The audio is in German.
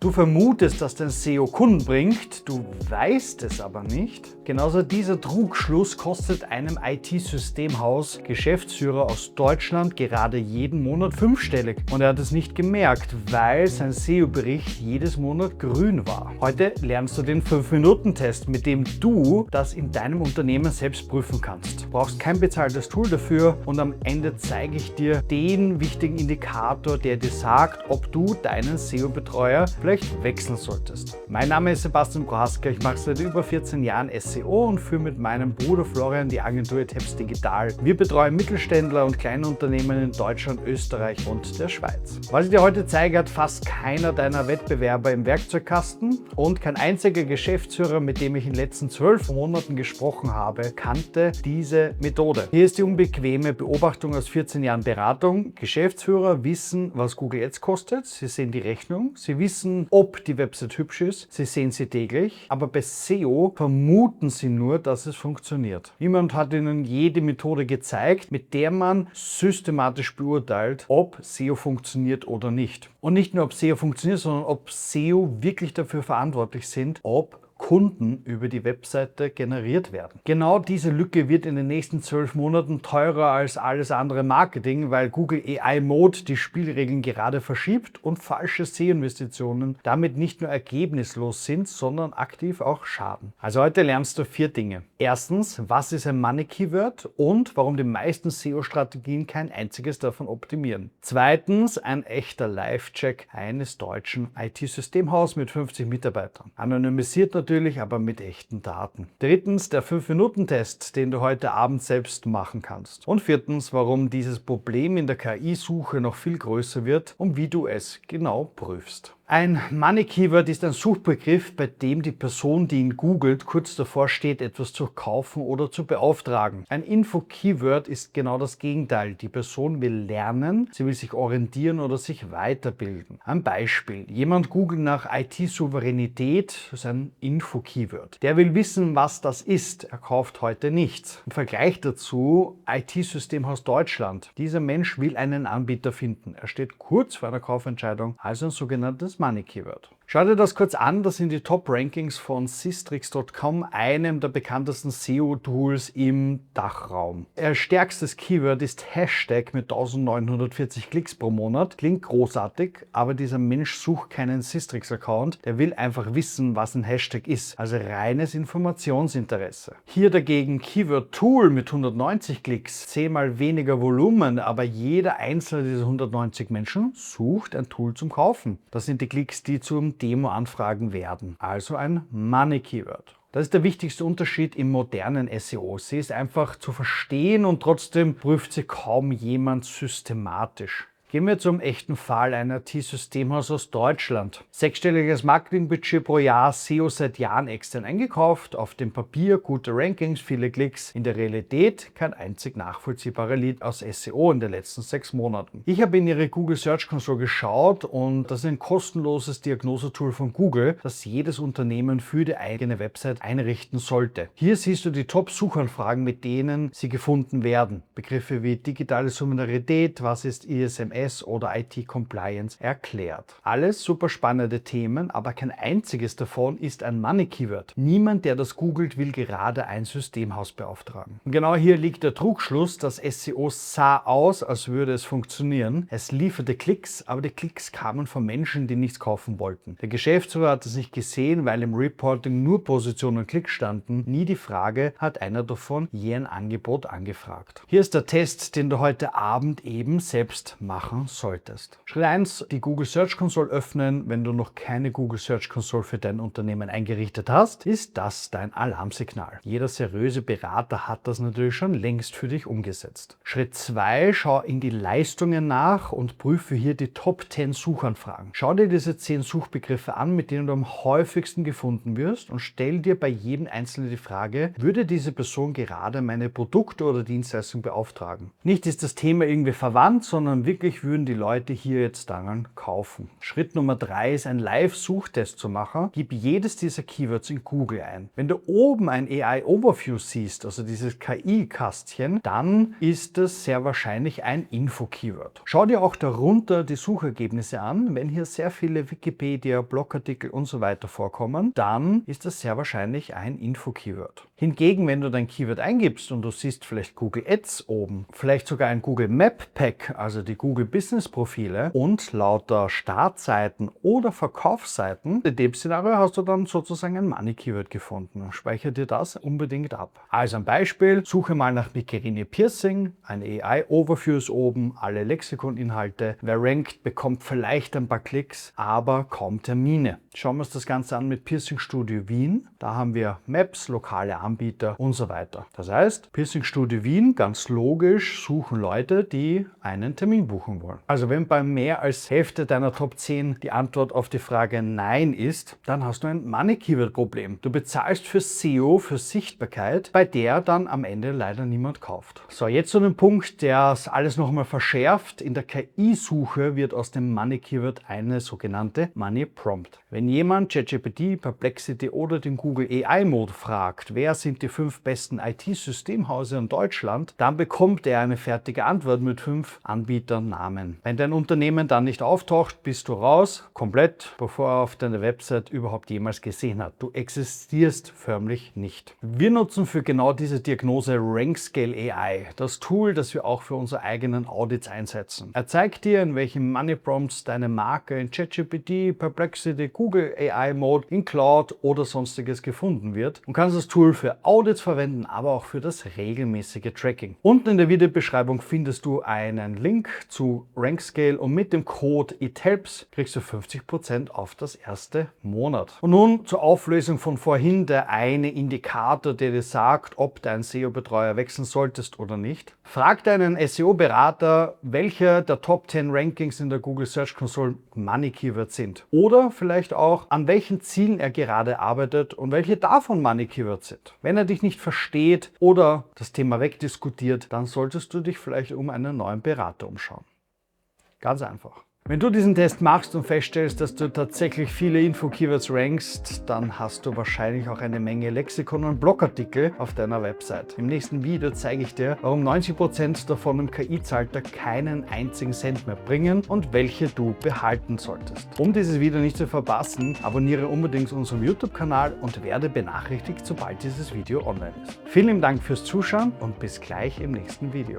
Du vermutest, dass dein SEO Kunden bringt, du weißt es aber nicht. Genauso dieser Trugschluss kostet einem IT-Systemhaus Geschäftsführer aus Deutschland gerade jeden Monat fünfstellig. Und er hat es nicht gemerkt, weil sein SEO-Bericht jedes Monat grün war. Heute lernst du den 5-Minuten-Test, mit dem du das in deinem Unternehmen selbst prüfen kannst. Du brauchst kein bezahltes Tool dafür und am Ende zeige ich dir den wichtigen Indikator, der dir sagt, ob du deinen SEO-Betreuer vielleicht wechseln solltest. Mein Name ist Sebastian Prohaska, ich mache seit über 14 Jahren SEO und führe mit meinem Bruder Florian die Agentur Tabs Digital. Wir betreuen Mittelständler und kleine Unternehmen in Deutschland, Österreich und der Schweiz. Was ich dir heute zeige, hat fast keiner deiner Wettbewerber im Werkzeugkasten und kein einziger Geschäftsführer, mit dem ich in den letzten 12 Monaten gesprochen habe, kannte diese Methode. Hier ist die unbequeme Beobachtung aus 14 Jahren Beratung. Geschäftsführer wissen, was Google Ads kostet, sie sehen die Rechnung, sie wissen, ob die Website hübsch ist, sie sehen sie täglich, aber bei SEO vermuten sie nur, dass es funktioniert. Niemand hat ihnen jede Methode gezeigt, mit der man systematisch beurteilt, ob SEO funktioniert oder nicht. Und nicht nur, ob SEO funktioniert, sondern ob SEO wirklich dafür verantwortlich sind, ob Kunden über die Webseite generiert werden. Genau diese Lücke wird in den nächsten 12 Monaten teurer als alles andere Marketing, weil Google AI Mode die Spielregeln gerade verschiebt und falsche SEO-Investitionen damit nicht nur ergebnislos sind, sondern aktiv auch schaden. Also heute lernst du 4 Dinge. Erstens, was ist ein Money Keyword und warum die meisten SEO-Strategien kein einziges davon optimieren. Zweitens, ein echter Live-Check eines deutschen IT-Systemhauses mit 50 Mitarbeitern. Anonymisiert natürlich, aber mit echten Daten. Drittens, der 5-Minuten-Test, den du heute Abend selbst machen kannst. Und viertens, warum dieses Problem in der KI-Suche noch viel größer wird und wie du es genau prüfst. Ein Money Keyword ist ein Suchbegriff, bei dem die Person, die ihn googelt, kurz davor steht, etwas zu kaufen oder zu beauftragen. Ein Info-Keyword ist genau das Gegenteil. Die Person will lernen, sie will sich orientieren oder sich weiterbilden. Ein Beispiel. Jemand googelt nach IT-Souveränität, das ist ein Info-Keyword. Der will wissen, was das ist. Er kauft heute nichts. Im Vergleich dazu IT-Systemhaus Deutschland. Dieser Mensch will einen Anbieter finden. Er steht kurz vor einer Kaufentscheidung, also ein sogenanntes Money Keyword. Schau dir das kurz an, das sind die Top-Rankings von Sistrix.com, einem der bekanntesten SEO-Tools im Dachraum. Ihr stärkstes Keyword ist Hashtag mit 1940 Klicks pro Monat. Klingt großartig, aber dieser Mensch sucht keinen Sistrix-Account, der will einfach wissen, was ein Hashtag ist, also reines Informationsinteresse. Hier dagegen Keyword Tool mit 190 Klicks, 10-mal weniger Volumen, aber jeder einzelne dieser 190 Menschen sucht ein Tool zum Kaufen. Das sind die Klicks, die zum Demo-Anfragen werden. Also ein Money Keyword. Das ist der wichtigste Unterschied im modernen SEO. Sie ist einfach zu verstehen und trotzdem prüft sie kaum jemand systematisch. Gehen wir zum echten Fall, ein IT-Systemhaus aus Deutschland. 6-stelliges Marketingbudget pro Jahr, SEO seit Jahren extern eingekauft, auf dem Papier gute Rankings, viele Klicks, in der Realität kein einzig nachvollziehbarer Lead aus SEO in den letzten 6 Monaten. Ich habe in ihre Google Search Console geschaut und das ist ein kostenloses Diagnosetool von Google, das jedes Unternehmen für die eigene Website einrichten sollte. Hier siehst du die Top-Suchanfragen, mit denen sie gefunden werden. Begriffe wie digitale Souveränität, was ist ISMS oder IT-Compliance erklärt. Alles super spannende Themen, aber kein einziges davon ist ein Money Keyword. Niemand, der das googelt, will gerade ein Systemhaus beauftragen. Und genau hier liegt der Trugschluss, das SEO sah aus, als würde es funktionieren. Es lieferte Klicks, aber die Klicks kamen von Menschen, die nichts kaufen wollten. Der Geschäftsführer hat es nicht gesehen, weil im Reporting nur Position und Klicks standen. Nie die Frage, hat einer davon je ein Angebot angefragt. Hier ist der Test, den du heute Abend eben selbst machen solltest. Schritt 1, die Google Search Console öffnen. Wenn du noch keine Google Search Console für dein Unternehmen eingerichtet hast, ist das dein Alarmsignal. Jeder seriöse Berater hat das natürlich schon längst für dich umgesetzt. Schritt 2, schau in die Leistungen nach und prüfe hier die Top 10 Suchanfragen. Schau dir diese 10 Suchbegriffe an, mit denen du am häufigsten gefunden wirst und stell dir bei jedem einzelnen die Frage, würde diese Person gerade meine Produkte oder Dienstleistungen beauftragen? Nicht ist das Thema irgendwie verwandt, sondern wirklich wahrscheinlich würden die Leute hier jetzt daran kaufen. Schritt Nummer 3 ist, einen Live-Suchtest zu machen. Gib jedes dieser Keywords in Google ein. Wenn du oben ein AI Overview siehst, also dieses KI-Kastchen, dann ist das sehr wahrscheinlich ein Info-Keyword. Schau dir auch darunter die Suchergebnisse an. Wenn hier sehr viele Wikipedia, Blogartikel und so weiter vorkommen, dann ist das sehr wahrscheinlich ein Info-Keyword. Hingegen, wenn du dein Keyword eingibst und du siehst vielleicht Google Ads oben, vielleicht sogar ein Google Map Pack, also die Google Business Profile und lauter Startseiten oder Verkaufsseiten, in dem Szenario hast du dann sozusagen ein Money Keyword gefunden. Speicher dir das unbedingt ab. Also ein Beispiel, suche mal nach Michelini Piercing, ein AI Overview ist oben, alle Lexikoninhalte. Wer rankt, bekommt vielleicht ein paar Klicks, aber kaum Termine. Schauen wir uns das Ganze an mit Piercing Studio Wien. Da haben wir Maps, lokale Anbieter und so weiter. Das heißt, Piercing Studio Wien, ganz logisch, suchen Leute, die einen Termin buchen wollen. Also wenn bei mehr als Hälfte deiner Top 10 die Antwort auf die Frage Nein ist, dann hast du ein Money-Keyword-Problem. Du bezahlst für SEO, für Sichtbarkeit, bei der dann am Ende leider niemand kauft. So, jetzt zu dem Punkt, der es alles nochmal verschärft. In der KI-Suche wird aus dem Money-Keyword eine sogenannte Money-Prompt. Wenn jemand ChatGPT, Perplexity oder den Google AI-Mode fragt, wer sind die 5 besten IT-Systemhäuser in Deutschland, dann bekommt er eine fertige Antwort mit 5 Anbieternamen. Wenn dein Unternehmen dann nicht auftaucht, bist du raus, komplett, bevor er auf deiner Website überhaupt jemals gesehen hat. Du existierst förmlich nicht. Wir nutzen für genau diese Diagnose RankScale AI, das Tool, das wir auch für unsere eigenen Audits einsetzen. Er zeigt dir, in welchen Money Prompts deine Marke in ChatGPT, Perplexity, Google AI Mode, in Cloud oder sonstiges gefunden wird und kannst das Tool für Audits verwenden, aber auch für das regelmäßige Tracking. Unten in der Videobeschreibung findest du einen Link zu RankScale und mit dem Code ITHELPS kriegst du 50% auf das erste Monat. Und nun zur Auflösung von vorhin, der eine Indikator, der dir sagt, ob dein SEO-Betreuer wechseln solltest oder nicht. Frag deinen SEO-Berater, welche der Top 10 Rankings in der Google Search Console Money Keywords sind. Oder vielleicht auch, an welchen Zielen er gerade arbeitet und welche davon Money Keywords sind. Wenn er dich nicht versteht oder das Thema wegdiskutiert, dann solltest du dich vielleicht um einen neuen Berater umschauen. Ganz einfach. Wenn du diesen Test machst und feststellst, dass du tatsächlich viele Info-Keywords rankst, dann hast du wahrscheinlich auch eine Menge Lexikon und Blogartikel auf deiner Website. Im nächsten Video zeige ich dir, warum 90% davon im KI-Zeitalter keinen einzigen Cent mehr bringen und welche du behalten solltest. Um dieses Video nicht zu verpassen, abonniere unbedingt unseren YouTube-Kanal und werde benachrichtigt, sobald dieses Video online ist. Vielen Dank fürs Zuschauen und bis gleich im nächsten Video.